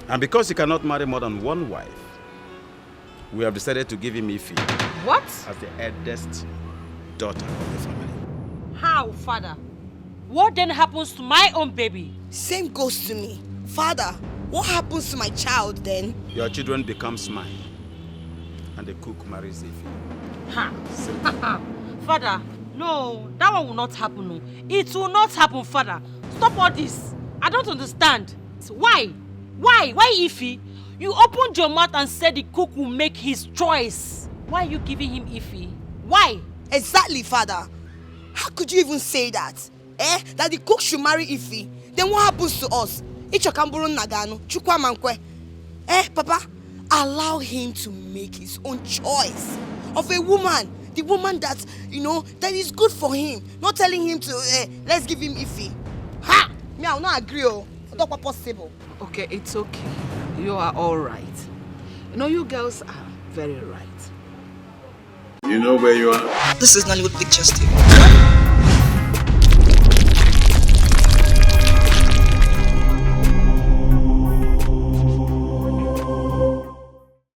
And because he cannot marry more than one wife, we have decided to give him Ife. What? As the eldest daughter of the family. How, father? What then happens to my own baby? Same goes to me. Father, what happens to my child then? Your children becomes mine. And the cook marries Ife. Ha! Father, no, that one will not happen. No. It will not happen, father. Stop all this. I don't understand. Why? Why Ife? You opened your mouth and said the cook will make his choice. Why are you giving him Ife? Why? Exactly, father. How could you even say that? That the cook should marry Ife? Then what happens to us? Ichokamburu Nagano, Chukwa Mankwe. Papa, allow him to make his own choice of a woman. The woman that, that is good for him. Not telling him to, let's give him Ife. Ha! Me, I will not agree. It's not possible. Okay, it's okay. You are all right. You girls are very right. You know where you are? This is Nollywood Pictures TV.